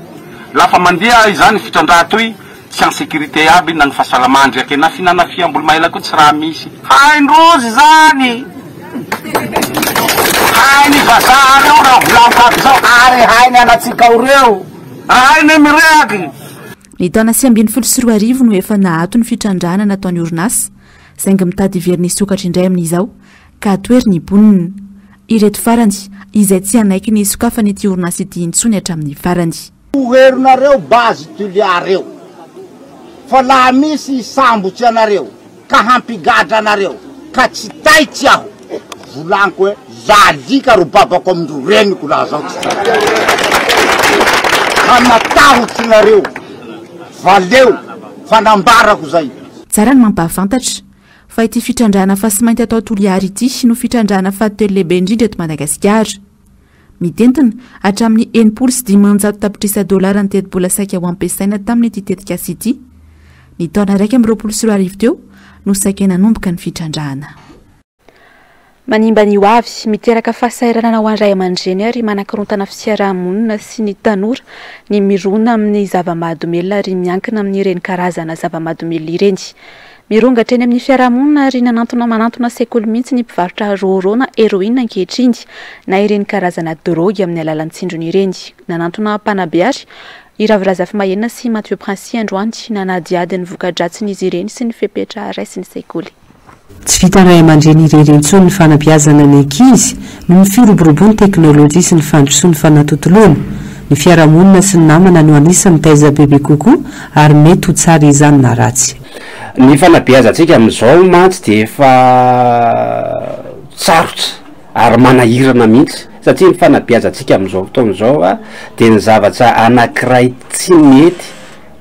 Lafa mandeha izany fitrandraha toy tsy en sécurité aby na ny fahasalamandriaka na fihinana fiamboly maila koa tsy raha misy. Haindrozy zany. Hainy vazaha reo raha volanko aby zao ary hainy anatsika reo. Hainy mirehaky. Ny taona 2024 no efa nahato ny fitrandrahana nataon'ny orinasa saingy mitady iveriny sokatra indray amin'izao ka toery ny mponina. Ireto farany izay tsy anaiky ny sokafany ity orinasa ity intsony hatramin'ny farany. Herinareo bazy toliary reo fa laha misy sambotsy anareo ka hampigadra anareo ka tsy taitsy aho volanko hoe zalika ro babako amindro reniko laha zao tsy ka natahotsy nareo valeo fanambarako zay. Tsara ny mampahafantatra fa ity fitrandrahana fasimainty atao toliary ity no fitrandrahana fahatelo lehibe indrindra eto Madagasikara. Mitentina hatramin'ny 900 tapitrisa dolara ny teti-bola saika ho ampiasaina tamin'ny ity tetikasa ity. Ny taona 2024 teo no saika nanomboka ny fitrandrahana. Manimba ny hoavy miteraka fahasahiranana ho an'ny ray aman-dreny ary manakorontana fiarahamonina sy ny tanora ny mirona amin'ny zava-mahadomelina ary miankina amin'ireny karazana zava-mahadomelina ireny. Mirongatra eny amin'ny fiarahamonina ary manantona sekoly mihitsy ny mpivarotra roro na héroïne ankehitriny na ireny karazana drogy amin'ny alalan'ny tsindrony ireny. Nanantona mpanabeary Iravirazafy Mahenina sy Mathieu Prince androany nanadiady ny voka-dratsin'izy ireny sy ny fepetra raisiny sekoly. Tsy vita ray aman-dreny ireny intsony ny fanabeazana ny ankizy no ny firoboroboan'ny teknôlôjia sy ny fandrosoan'ny fanatotoloana. Ny fiarahamonina sy ny namana no anisany taiza bebe kokoa ary mety ho tsara izany na ratsy. Ny fanabeazantsika amin'izao mantsy dia efa sarotra ary manahirana mihitsy satria ny fanabeazantsika amin'izao fotoan'izao dia ny zavatra anankiray tsy mety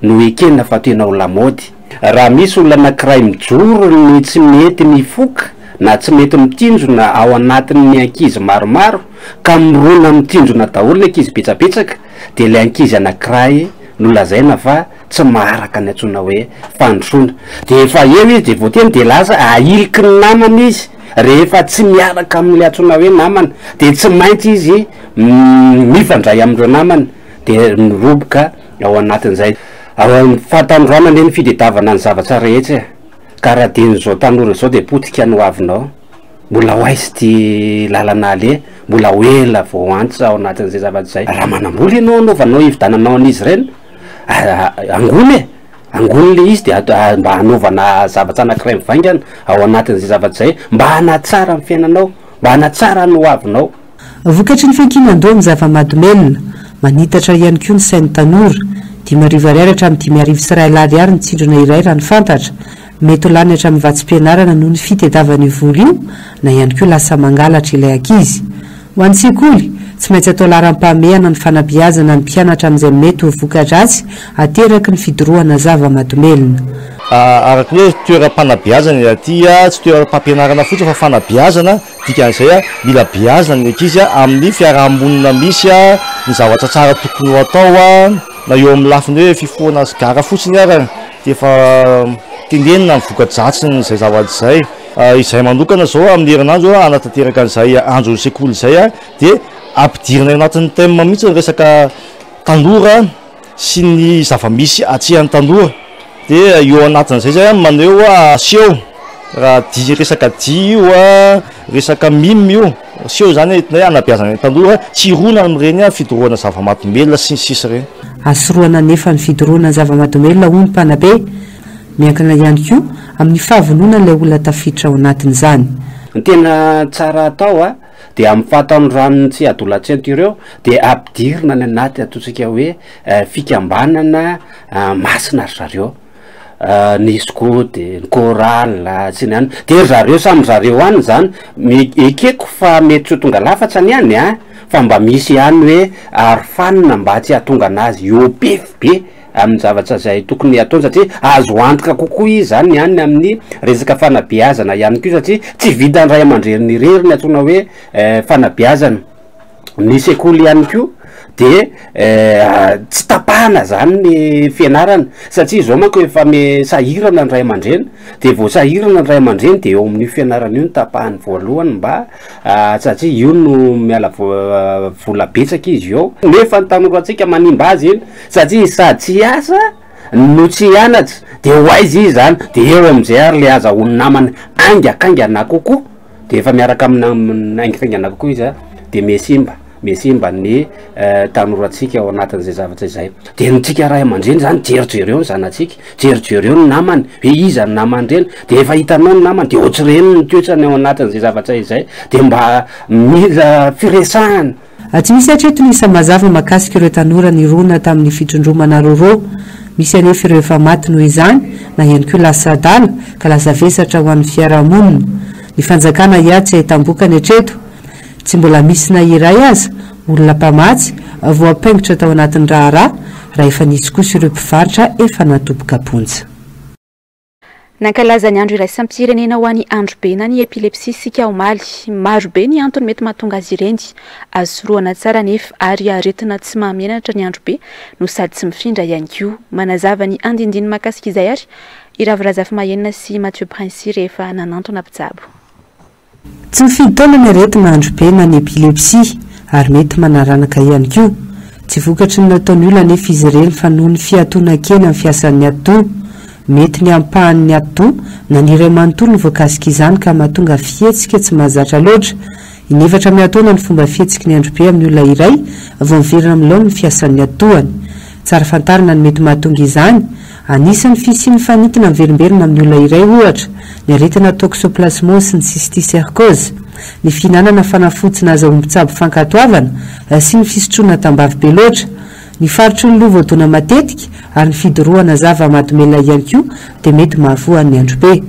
no ekenina fa tena ho lamaody. Raha misy olona anankiray mijoro ny tsy mety mifoka na tsy mety mitindrona ao anatin'ny ankizy maromaro ka mirona mitindrona daholo ny ankizy betsabetsaka de le ankizy anankiray no lazaina fa tsy maharaka ny antsona hoe fandrosoana de efa eo izy de voateny de lasa ailiky ny namana izy rehefa tsy miaraka amin'le antsona hoe namana de tsy maintsy izy mifandray amindreo namana de miroboka ao anatin'izay fatandroana le ny fidedavana ny zavatra rehetra ka raha din'izao tanora zao de potika no avinao mbola hoaizy ty lalana le mbola hoela vo antsa ao anatin'izay zavatra zay raha manamboly ianao anaovanao hividananao an'izy reny angony angony le izy de mba hanaovana zavatra anankiray mivaingana ao anatin'izay zavatra zay mba hanatsara ny fiainanao mba hanatsara no avinao vokatry ny fehikinan-do amin'ny zava-madomelona manitatra ihany koa ny sain'ny tanora 5 hatramin'ny 5 ary ny tsindrona iray raha ny fantatra mety ho lany hatramin'ny vatsim-pianarana noho ny fitediavana voly io na ihany koa lasa mangalatra ilay ankizy ho an'ny sekoly tsy maintsy atao laram-pahamehana ny fanabeazana ny mpianatra amin'izay mety ho voka-dratsy ateraky ny fidorohana zava-madomelona araka hoe toeram-panabeazana atya tsy toeram-pampianarana fotsiny fa fanabeazana dikan'izay mila beazana ny ankizy amin'ny fiarahamonina misy ny zavatra tsara tokony ho atao na eo amin'ny lafiny hoe fifohana sigara fotsiny ara de efa tendenina ny voka-dratsiny zay zavatra zay izay manokana zao amin'ny herinandro anatanteraka an'izay andro sekoly zay de ampidirina anatin'ny thème mihitsy ny resaka tanora sy ny zava-misy atsehan'ny tanora de eo anatin'izay zay maneho aseho raha di resaka di io resaka mime io seho zany etinay anabeazana tanora tsy rona amin'ireny fidorohana zava-madomelona sy ny sisa reny asoroana nefa ny fidorohana zava-madomelona ho ny mpanabe miankina ihany koa amin'ny fahavonona ilay olona tafiditra ao anatin'izany ny tena tsara atao de amin'ny fahatandroranony tsy adolatsento ireo de ampidirina ny anaty ataotsika hoe fikambanana masina ry zareo ny isko de ny koral sy ny any de zareo samy zareo any zany ekeko fa mety tsy ho tonga lafatsany any fa mba misy any hoe arofanina mba tsy hahatonga anazy eo befibe amin'ny zavatra zay tokony ataony satria azo antoka kokoa izy zany any amin'ny resaka fanabeazana ihany koa satria tsy vita ny ray aman-dreny rery ny atsoina hoe fanabeazana ny sekoly ihany koa de tsy tapahana zany ny fianarana satria zao manko efa sahirana ny ray aman-dreny de vo sahirana ny ray aman-dreny de eo amin'ny fianarana io ny tapahany voalohany mba satria io no miala vola betsaka izy eo nefa ny tanora atsika manimba azy iny satria sady tsy asa no tsy anatra de hoaizy izy zany de eo am'izay ary le azahoany namany aingakaingana kokoa de efa miaraka amin'ny aingakaingana kokoa izy de mesimba ny tanoratsika ao anatin'izay zavatra izay de nytsika ray aman-dreny zany jerijereo ny zanatsika jerijereo ny namany hoe iza ny namany reny de efa hitanao ny namany de ohatry reny ny toetrany ao anatin'izay zavatra izay de mba mila firesahana tsy misy hatreto ny isa mazava makasika ireo tanora ny rona tamin'ny fitrondromana roro misy anefa ireo efa maty noho izany na ihany koa lasa adala ka lasa vesatra ho an'ny fiarahamonina ny fanjakana ia tsy ahitambokany hatreto tsy mbola misy na iray aza olona mpamatsy voapaingitra tao anatin'ny raharaha efa nisy kosa ireo mpivaritra efa natoboka ponja nankalaza ny andro iraisam-pirenena ho an'ny andro be na ny epilepsia sika omaly maro be ny antony mety mahatonga azy ireny azoroana tsara nefa ary aretina tsy mahamenatra ny andro be no sady tsy mifindra ihany koa manazava ny andindiny makasika izay ary iravirazafy mahenina sy Mathieu Prince rehefa nanantona mpitsabo tsy mifidy taona ny aretina andro be na ny epilepsia ary mety manaranaka ihany koa tsy vokatry ny nataony olona nefa izy ireny fa noho ny fiatoana kely amin'ny fiasan'ny ato mety ny ampahan'ny ato na ny iray manontolo ny voakasika izany ka mahatonga fihetsika tsy mahazatra loatra inefatra miataona ny fomba fihetsiky ny andro be amin'ny olona iray vao miverina amin'ilao ny fiasan'ny atoany tsara fantarina ny mety mahatonga izany anisan'ny fisiany fanitina miverimberina amin'ny olona iray ohatra ny aretina toxoplasmose ny cysticercose ny fihinanana fanafotsina aza ombitsabo fankatoavana sy ny fisotroana tambavy be loatra ny faritry ny loha voadona matetika ary ny fidorohana zava-madomelona ihany koa dia mety mahavoan'ny andro be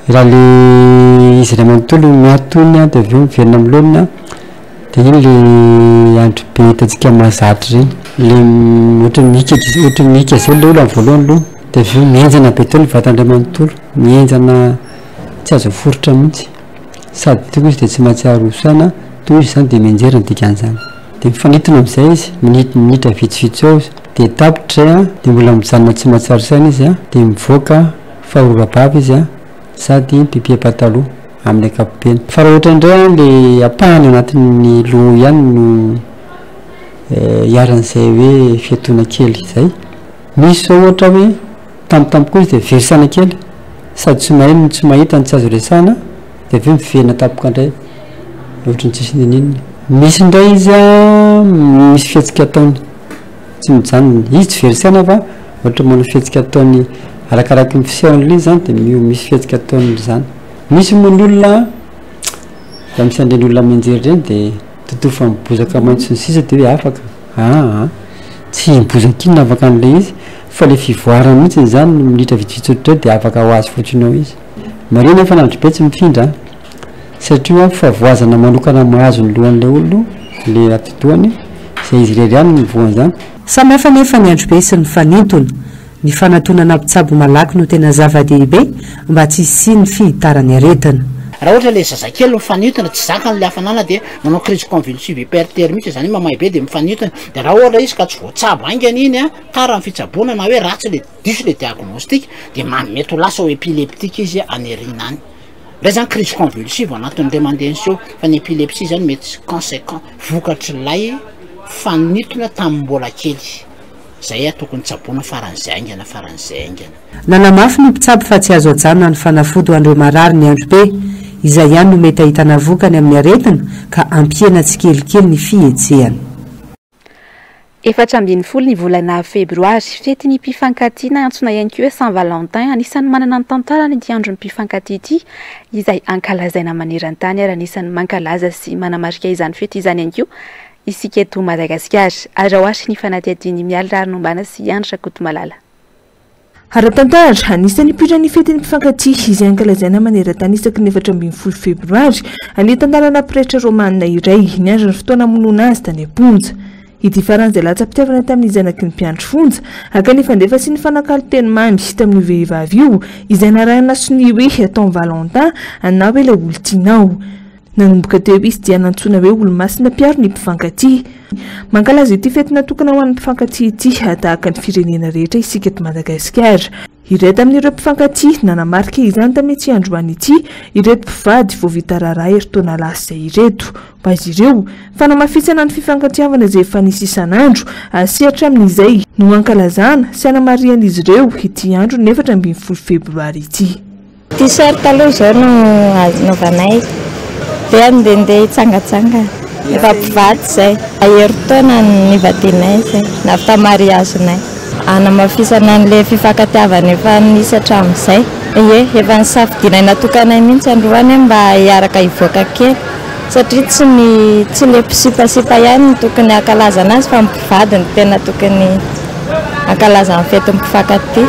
raha le izy ray manontolo miatony dia avy eo miverina amin'olona dia iny le andro be hitantsika mahazatra reny le ohatra mika zao le olo amin'ny voalohany aloha dia avy eo mienjana be teo ny vatandray manontolo mienjana tsy azo foritra mihitsy sady toko izy de tsy mahatsiaro osana to izy zany de mianjerany dikan'izany de mifanitona am'izay izy minitra vitsivitsy ao de tapitra de mbola mijanona tsy mahatsiaro saina izy a de mivoaka fahorabavy izy a sady mipipia pataloha amin'ny akapobeny fa raha ohatra indray le apahany anatin'ny loha ihany no iaran'izay hoe fiatoana kely zay misy zao ohatra hoe tampotampo koa izy de verisana kely sady tsy mahay tsy mahita ny tsy azo resana de aveo mivena tapoka indray ohatra ny tsisy ninina misy indray izy a misy fihetsika ataony tsy mijanona izy tsy verisana fa ohatra manao fihetsika ataony arakaraky ny fisehoan'le zany de misy fihetsika ataony zany misy moa ny olona da misy andreny olona mianjery reny de totoa fa mibozaka maintso ny sisa de hoe afaka tsy mibozaka inona afaka an'le izy fa le fivoarana mihitsy zany minitra vitsivitsy otrao de afaka ho azy fotsiny ao izy marina fa nandro be tsy mifindra satria favoazana manokana mahazo ny lohan'le olo le atotoany zay izy rery any ny voany zany samy hafa nefa ny andro-be sy ny fanintona ny fanatonana mpitsabo malaky no tena zava-dehibe mba tsy sy ny fihitarany aretina raha ohatra le zazakely mifanintona tsy zakany le hafanana de manao crise convulsive hypertermie mihitsy zany mamay be de mifanintona de raha ohatra izy ka tsy voatsabo aingany iny a tara ny fitsaboana na hoe ratsy le diso le diagnostique de mety ho lasa ho épileptique izy aneriana any ray zany crise convulsive anatin'le mandehanseho fa ny épilepsie zany mety conséquent vokatry lay fanintona tamin'ny mbola kely zay a tokony tsaboana faran'izay aingana faran'izay aingana nanamafy ny mpitsabo fa tsy azo ajanona ny fanafody ho andreo marary ny andro be izay ihany no mety ahitana vokany amin'ny aretina ka ampiana tsy kelikely ny fihetsehany 7 ny volana febroary fety ny mpifankatiana antsona ihany koa hoe Saint Valentin anisan'ny manana ny tantarany ity andro ny mpifankatia ity izay ankalazaina maneran-tany ary anisan'ny mankalaza sy manamarika izany fety izany ihany koa isika eto Madagasikara ary raha ny fanadihadiany miala ary nombana sy andra Kotomalala Ara-tantara anisan'ny mpitran'ny fety ny mpifankatia izay ankalazaina maneran-tany isaky ny 7 febroary any tantarana pretra romanina iray ny andro ny fotoana hamonoana azy tany Amponja ity faran'izay latsa-pitiavana tamin'ny zanaky ny mpiandry fonja aka ny fandefa sy ny fanakalo teny mamy tamin'ny vehivavy io izay narahana sy ny hoe Saint Valentin na hoe le olo tianao nanomboka teo izy dia nantsona hoe olo-masina mpiaro ny mpifankatia mankalaza ity fety natokana ho an'ny mpifankatia ity tahaka ny firenena rehetra isika eto Madagasikara ireto amin'ireo mpifankatia nanamarika izany tamin'ny tsy androany ity ireto mpivady vao vita raharaha eritaona lasy izay ireto mba izy ireo fanamafisana ny fifankatiavana izay efa nisy isan'andro asehatra amin'izay no ankalazana sy anamarian'izy ireo ity andro ny 7 febroary ity ity sary taloha zao no azonovanay de andehandeha hitsangatsangana efa mpivady zay aheritaona ny vadianay zay nafta mariagenay anamafisana an'le fifankatiavana efa nisy hatramin'izay efa nisafidinay natokanay mihitsy androany mba hiaraka hivoaka kely satria tsy le mpisipasipa ihany ny tokony ankalaza anazy fa mpivady ny tena tokony ankalaza ny fety mpifankatia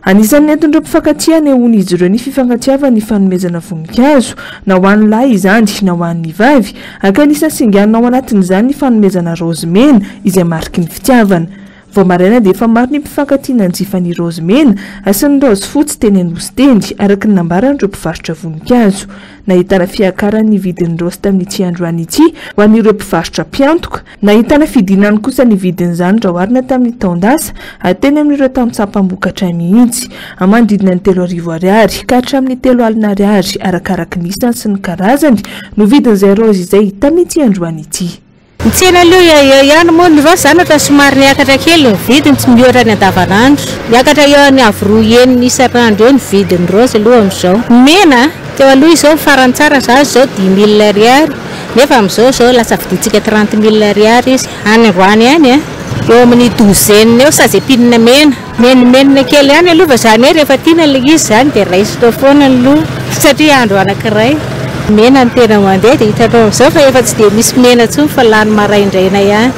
anisan'ny entindreo mpifankatia nehoany izy ireo ny fifankatiavana ny fanomezana voninkazo na ho an'ny lahy izany na ho an'ny vavy aka anisan'ny singanina ao anatin'izany ny fanomezana raozy mena izay mariky ny fitiavana vao maraina dia efa maro ny mpifankatiana anjifany raozy mena sy ny raozy fotsy teny anosy teny araka ny nambaran'ireo mpivarotra voninkazo nahitana fiakaran'ny vidin'ny raozy tamin'ity androany ity ho an'ireo mpivarotra mpiantoka nahitana fidinany kosa ny vidin'izany raha oharina tamin'ny taondasa teny amin'ireo taon-tsapam-bokatra mihitsy manodidina ny 3,000 ariary ka hatramin'ny 3 alina ariary arakaraka ny isany sy ny karazany no vidin'izay raozy izay tamin'ity androany ity ny tsena aloha ihany moa ny raozy zany atao somary niakatra kely ny vidiny tsy mihoatra ny andavanandro niakatra eo ny avroa enina isan'andro eo ny vidin'ny raozy aloha amin'izao mena teo aloha izao farany tsara zao 10 000 ariary nefa amin'izao lasa vidintsika 30 000 ariary izy any roany any eo amin'ny 12 eo sazy epinina menina kely any aloha zany hoe rehefa tiana le izy zany dia raisitao foana aloha satria andro anankiray mena ny tena mandeha dia hitanao amin'izao fa efa tsy dia misy mena tsony fa lany maraindraina ihany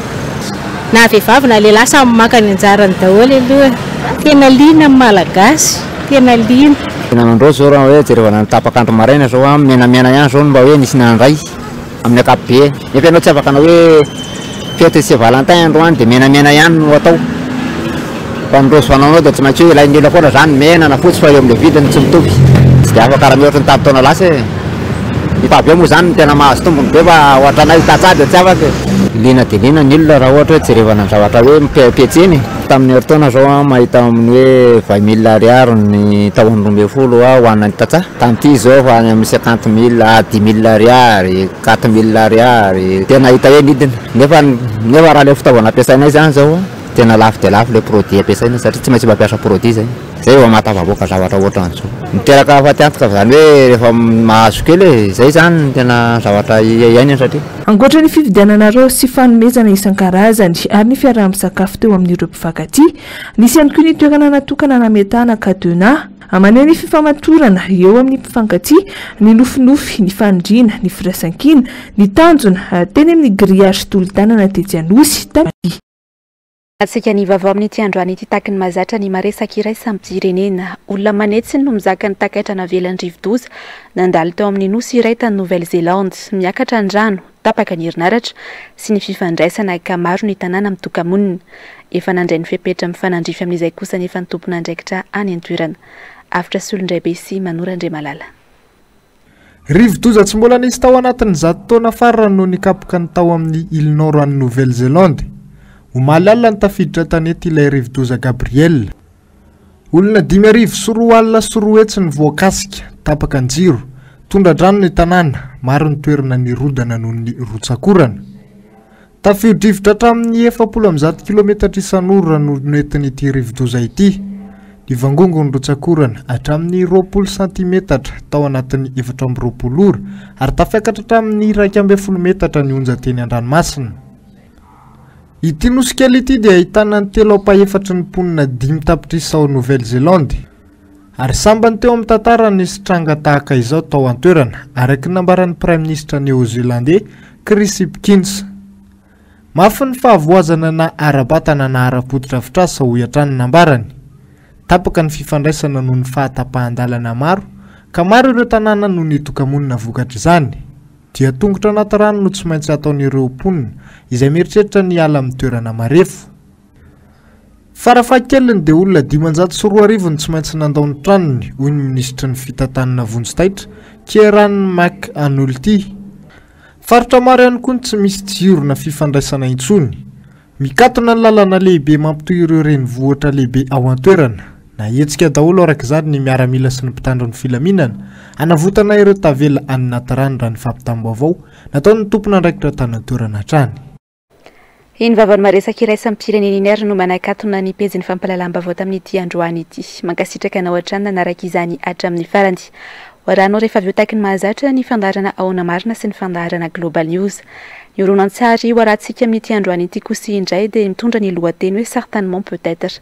na vehivavy na lehilahy samy maka ny anjarany daholo aloha tena liana amin'ny malagasy tena liana nanandreo zao raha hoe jerevana ny tapakandro maraina zao menamena ihany zao mba hoe nisy nanray amin'ny akapobe nefa ianao tsy afaka na hoe fety Saint Valentin androany dia menamena ihany no atao fa ny raozy fanaonao dia tsy maintsy hoe ilain'olona foana zany mena na fotsy fa eo amin'ilay vidiny tsy mitovy tsy dia afaka raha mihoatra ny tapitaona lasa itabe moa zany tena mahazo tombony be fa ohatranay tatsady tsy afaka lina de lina ny olona raha ohatra hoe jerevana zavatra hoe mipiatseny tamin'ny heritaona zao mahita amin'ny hoe 20 000 ariary ny taon'ny 12 ho anany tatsa tamty zao fa any amin'ny 50 000 à 10 000 ariary 4 000 ariary tena hita hoe nidina nefa raha le fitaovana ampiasainay zany zao tena lafo de lafo le produit ampiasaina satria tsy maintsy mampiasa produit zay vao mahatavaboaka zavatra ohatran'izao miteraka fatiantoka zany hoe rehefa mahazo kely zay zany tena zavatra iainany satria ankoatra ny fividiananareo sy fanomezana isan-karazany ary ny fiaraha-misakafo teo amin'ireo mpifankaty nisy ihany koa ny toerana natokana nametahana kadena amanao ny fifamatorana eo amin'ny mpifankaty ny nofinofy ny fandriana ny firaisan-kina ny tanjona teny amin'ny grillage tolo-tanana tetsy anosy tamia atsika ny vaovao amin'ity androany ity taky ny mazatra ny maresaka iray sampirenena olona manetsiny no mizaka ny takaitrana velany rivodoza nandalo teo amin'ny nosy iray tany Nouvelle-Zélande miakatra andrano tapaka ny herinaratra sy ny fifandraisana ka maro ny tanàna amin'ny tokamonina efa nandray ny fepetra mifanandrify amin'izay kosa nefa ny tompona andraikitra any an-toerana afitra solondray be sy Manora Malala rivodoza tsy mbola nisy tao anatin'ny 100 taona farany no nikapoka ny tao amin'ny île Nord any Nouvelle-Zélande omaly alina ny tafiditra tanety ilay rivodoza Gabriel olona 5 sy 4 alina sy 4 hetsy ny voakasika tapaka ny jiro tondra drano ny tanàna maro ny toerana ny rodana noho ny rotsakorana tafio-drivotra hatramin'ny 710 kilometatra isan'ora no nentin'ity rivodoza ity ny vangongony rotsakorana hatramin'ny 20 centimetatra tao anatin'ny 420 ora ary tafiakatra hatramin'ny 120 metatra ny onjateny an-dranomasina ity nosy kely ity dia ahitana ny 3 ny mponina 5 tapitrisa ao Nouvelle-Zélande ary sambany teo amin'ny tantara nisy tranga tahaka izao tao an-toerana araky nambaran'ny prime ministre néo-zélandais Chris Hipkins mafy ny fahavoazana na ara-batana na ara-pototra fitrasa ho iantrany nambarany tapaka ny fifandraisana noho ny fahatapahan-dalana maro ka maro ireo tanàna noho ny tokamonina vokatra izany dia tongotra anaty rano no tsy maintsy ataon'ireo mponina izay mieritreritra ny ala amin'ny toerana marefo farafahakeliny dia olona 540 ny tsy maintsy nandao ny tranony hoy ny ministra ny fitantanana vonjitaitra Kieran McAnulty faritra maro ihany koa tsy misy jiro na fifandraisana intsony mikatona ny lalana lehibe mampitohy ireo renivohitra lehibe ao an-toerana na hetsika daholo araka izany ny miaramila sy ny mpitandro ny filaminana anavotana ireo tavela any naty rano raha ny fampitam-baovao nataony tompona andraikitra tany an-toerana hatrany iny vaovany maresaka iray sampirenena iny ary no manakatona ny pezin'ny fampalalam-baovao tamin'ity androany ity mankasitraka anao hatrany nanaraka izany hatramin'ny farany hoaranao rehefa avy eo taky ny mahazatra ny fandarana aona marina sy ny fandarana global news ny horonan-tsary hoarantsika amin'ity androany ity kosa indray dia mitondra ny lohateny hoe certainement peut-être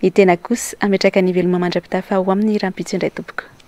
ny tena kosa ametraka ny veloma mandra-pitafa ao amin'ny rampitso indray tompoko